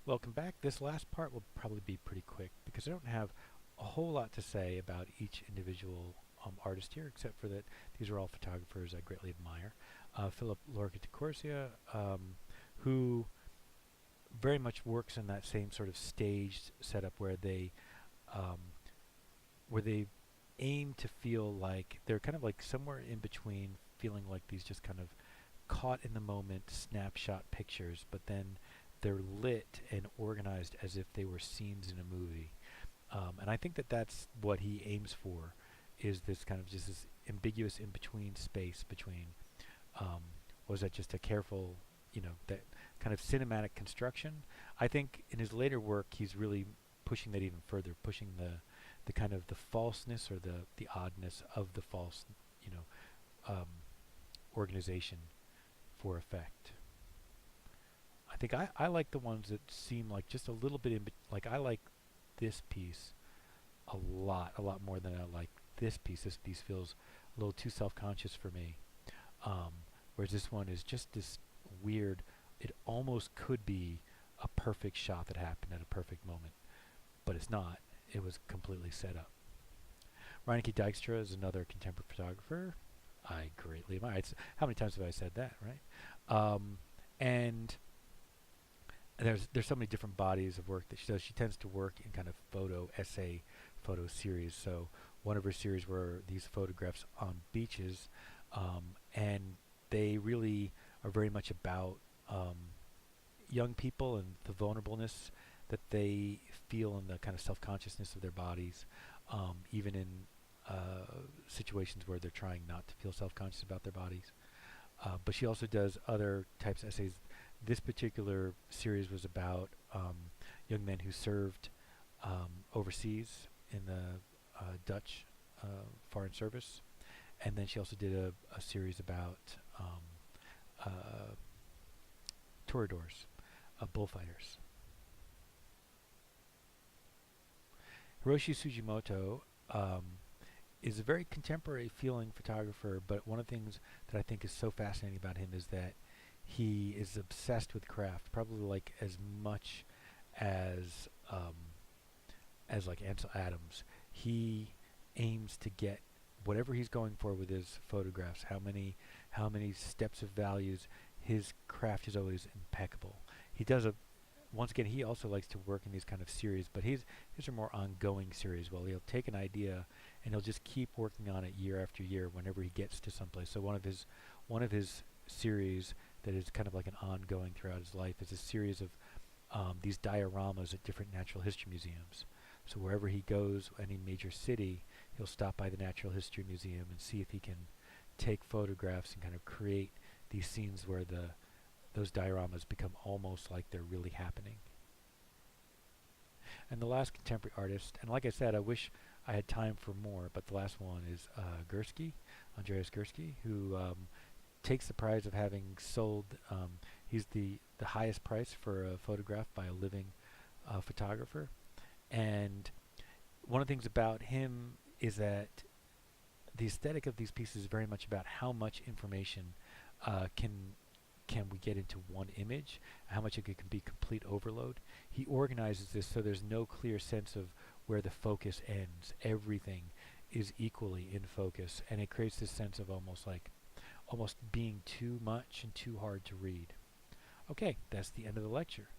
Welcome back. This last part will probably be pretty quick because I don't have a whole lot to say about each individual artist here, except for that these are all photographers I greatly admire. Philip-Lorca Di Corcia, who very much works in that same sort of staged setup um, where they aim to feel like they're kind of like somewhere in between, feeling like these just kind of caught in the moment snapshot pictures, but then they're lit and organized as if they were scenes in a movie. And I think that that's what he aims for, is this kind of just this ambiguous in between space between was that just a careful, that kind of cinematic construction. I think in his later work he's really pushing that even further, pushing the kind of the falseness or the oddness of the false, you know, organization for effect. I think I like the ones that seem like just a little bit like I like this piece a lot more than I like this piece. This piece feels a little too self-conscious for me. Um, Whereas this one is just this weird. It almost could be a perfect shot that happened at a perfect moment, but it's not. It was completely set up. Rineke Dijkstra is another contemporary photographer I greatly admire. How many times have I said that, right? And there's so many different bodies of work that she does. She tends to work in kind of photo essay, photo series. So one of her series were these photographs on beaches, and they really are very much about young people and the vulnerableness that they feel and the kind of self-consciousness of their bodies, even in situations where they're trying not to feel self-conscious about their bodies. But she also does other types of essays. This particular series was about young men who served overseas in the Dutch Foreign Service. And then she also did a series about uh, toreadors, bullfighters. Hiroshi Sugimoto is a very contemporary feeling photographer, but one of the things that I think is so fascinating about him is that he is obsessed with craft, probably like as much as like Ansel Adams. He aims to get whatever he's going for with his photographs. How many steps of values. His craft is always impeccable. He does a Once again, he also likes to work in these kind of series, but his are more ongoing series. Well, he'll take an idea and he'll just keep working on it year after year whenever he gets to someplace. So one of his series that is kind of like an ongoing throughout his life is a series of these dioramas at different natural history museums. So wherever he goes, any major city, he'll stop by the Natural History Museum and see if he can take photographs and kind of create these scenes where those dioramas become almost like they're really happening. And the last contemporary artist, and like I said, I wish I had time for more, but the last one is Gursky, Andreas Gursky, who takes the prize of having sold. He's the highest price for a photograph by a living photographer, and one of the things about him is that the aesthetic of these pieces is very much about how much information can we get into one image, how much it can be complete overload. He organizes this so there's no clear sense of where the focus ends. Everything is equally in focus, and it creates this sense of almost being too much and too hard to read. Okay, that's the end of the lecture.